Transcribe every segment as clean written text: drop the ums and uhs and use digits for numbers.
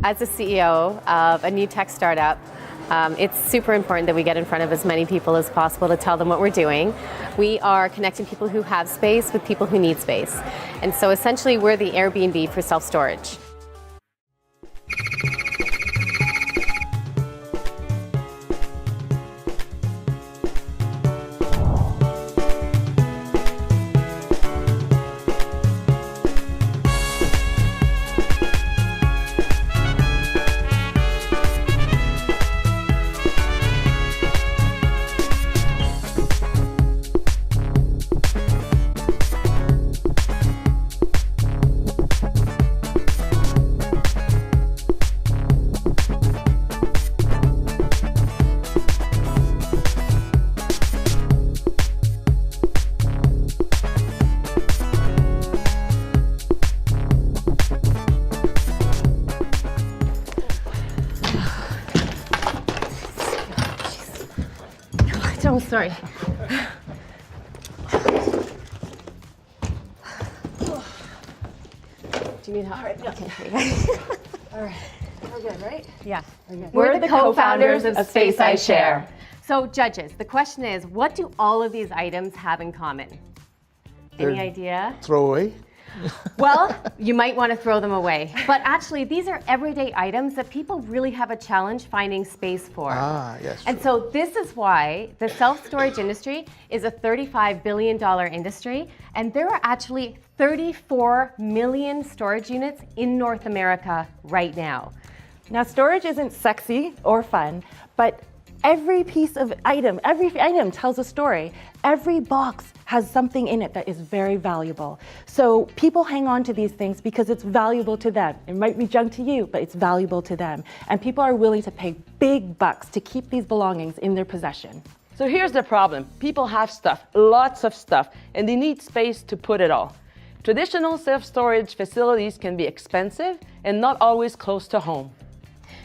As a CEO of a new tech startup, it's super important that we get in front of as many people as possible to tell them what we're doing. We are connecting people who have space with people who need space. And so essentially we're the Airbnb for self-storage. Oh, sorry. Do you need help? All right, okay. All right, we're good, right? Yeah. We're the co-founders of SpaceiShare. So, judges, the question is, what do all of these items have in common? Any idea? Throw away? Well, you might want to throw them away. But actually, these are everyday items that people really have a challenge finding space for. Ah, yes. And so this is why the self-storage industry is a $35 billion industry, and there are actually 34 million storage units in North America right now. Now, storage isn't sexy or fun, but every item tells a story. Every box has something in it that is very valuable. So people hang on to these things because it's valuable to them. It might be junk to you, but it's valuable to them. And people are willing to pay big bucks to keep these belongings in their possession. So here's the problem. People have stuff, lots of stuff, and they need space to put it all. Traditional self-storage facilities can be expensive and not always close to home.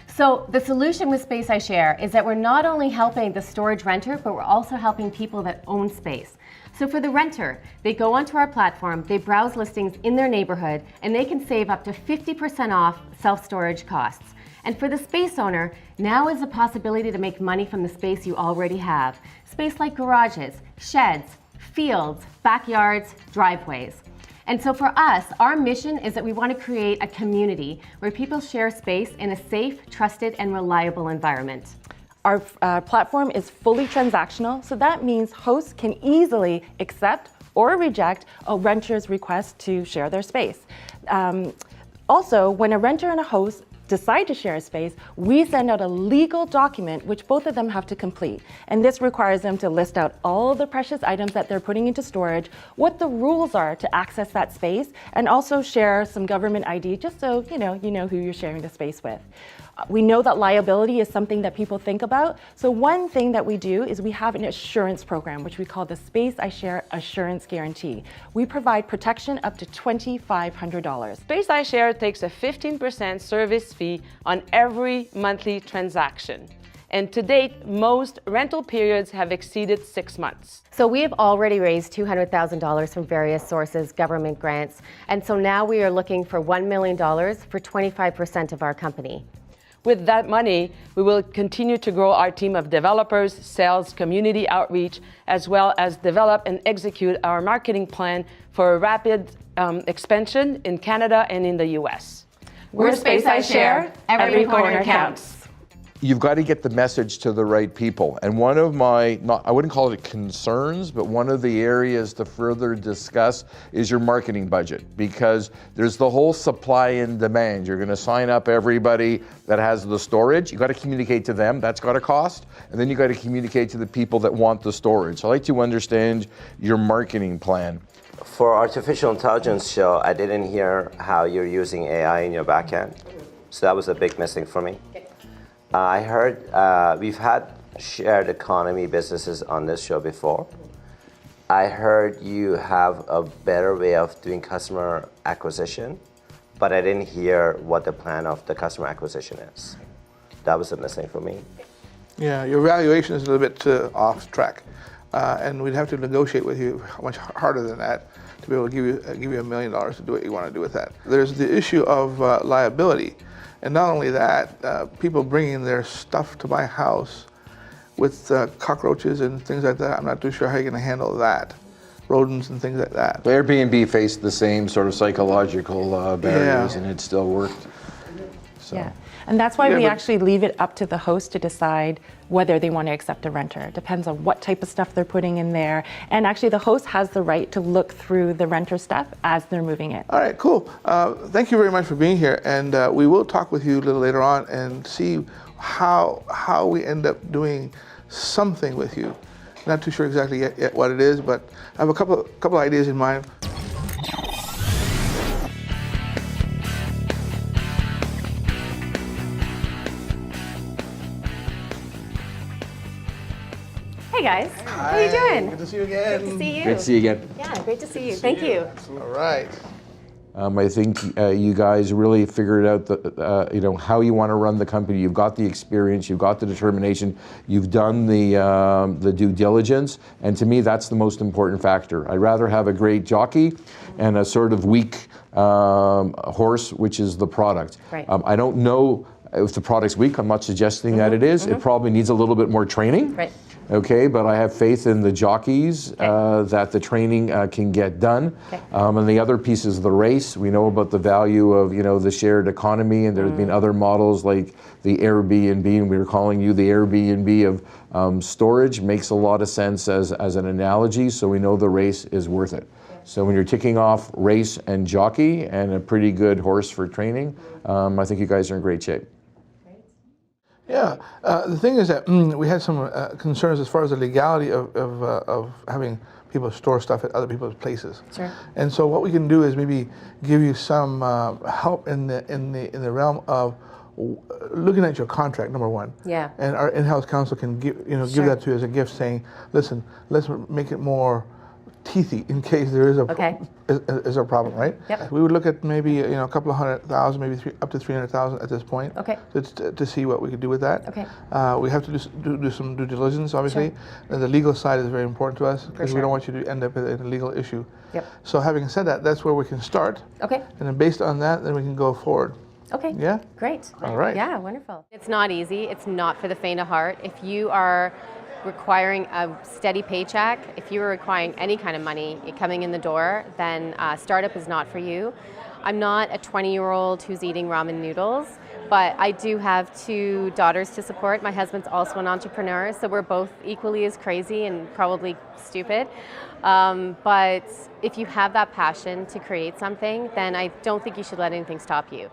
So the solution with SpaceiShare is that we're not only helping the storage renter, but we're also helping people that own space. So for the renter, they go onto our platform, they browse listings in their neighborhood, and they can save up to 50% off self-storage costs. And for the space owner, now is a possibility to make money from the space you already have. Space like garages, sheds, fields, backyards, driveways. And so for us, our mission is that we want to create a community where people share space in a safe, trusted, and reliable environment. Our platform is fully transactional, so that means hosts can easily accept or reject a renter's request to share their space. Also, when a renter and a host decide to share a space, we send out a legal document which both of them have to complete. And this requires them to list out all the precious items that they're putting into storage, what the rules are to access that space, and also share some government ID just so you know who you're sharing the space with. We know that liability is something that people think about. So one thing that we do is we have an assurance program, which we call the SpaceiShare Assurance Guarantee. We provide protection up to $2,500. SpaceiShare takes a 15% service fee on every monthly transaction. And to date, most rental periods have exceeded 6 months. So we have already raised $200,000 from various sources, government grants, and so now we are looking for $1 million for 25% of our company. With that money, we will continue to grow our team of developers, sales, community outreach, as well as develop and execute our marketing plan for a rapid expansion in Canada and in the US. We're SpaceiShare. Every corner counts. You've got to get the message to the right people. And one of my, I wouldn't call it concerns, but one of the areas to further discuss is your marketing budget, because there's the whole supply and demand. You're going to sign up everybody that has the storage. You've got to communicate to them. That's got a cost. And then you've got to communicate to the people that want the storage. So I'd like to understand your marketing plan. For artificial intelligence show, I didn't hear how you're using AI in your backend. So that was a big missing for me. I heard we've had shared economy businesses on this show before. I heard you have a better way of doing customer acquisition, but I didn't hear what the plan of the customer acquisition is. That was a missing for me. Yeah, your valuation is a little bit off track. and we'd have to negotiate with you much harder than that to be able to give you $1 million to do what you want to do with that. There's the issue of liability, and not only that, people bringing their stuff to my house with cockroaches and things like that. I'm not too sure how you're going to handle that. Rodents and things like that. Airbnb faced the same sort of psychological barriers, Yeah. and it still worked. So. Yeah. And that's why Yeah, we but- actually leave it up to the host to decide whether they want to accept a renter. It depends on what type of stuff they're putting in there. And actually the host has the right to look through the renter stuff as they're moving it. All right, cool. Thank you very much for being here, and we will talk with you a little later on and see how we end up doing something with you. Not too sure exactly yet what it is, but I have a couple ideas in mind. Hey guys, how are you doing? Good to see you again. Good to see you. Good to see you again. Yeah, great to see you. Thank you. All right. I think you guys really figured out how you want to run the company. You've got the experience, you've got the determination, you've done the due diligence, and to me that's the most important factor. I'd rather have a great jockey and a sort of weak horse, which is the product. Right. I don't know if the product's weak. I'm not suggesting that it is. It probably needs a little bit more training. Right. Okay, but I have faith in the jockeys that the training can get done. Okay. And the other piece is the race. We know about the value of the shared economy, and there's been other models like the Airbnb, and we were calling you the Airbnb of storage. Makes a lot of sense as an analogy. So we know the race is worth it. So when you're ticking off race and jockey and a pretty good horse for training, I think you guys are in great shape. Yeah, the thing is that we had some concerns as far as the legality of having people store stuff at other people's places. Sure. And so what we can do is maybe give you some help in the realm of looking at your contract, number one. Yeah. And our in-house counsel can give Sure. that to you as a gift, saying, listen, let's make it more teethy in case there is a problem, right? Yep. We would look at maybe a couple of $100,000, maybe up to $300,000 at this point. Okay. To see what we could do with that. Okay. We have to do some due diligence, obviously. And the legal side is very important to us because we sure. don't want you to end up in a legal issue. Yep. So having said that, that's where we can start. Okay. And then based on that, then we can go forward. Okay. Yeah? Great. All right. Yeah, wonderful. It's not easy. It's not for the faint of heart. If you are requiring a steady paycheck, if you are requiring any kind of money coming in the door, then startup is not for you. I'm not a 20-year-old who's eating ramen noodles, but I do have 2 daughters to support. My husband's also an entrepreneur, so we're both equally as crazy and probably stupid. But if you have that passion to create something, then I don't think you should let anything stop you.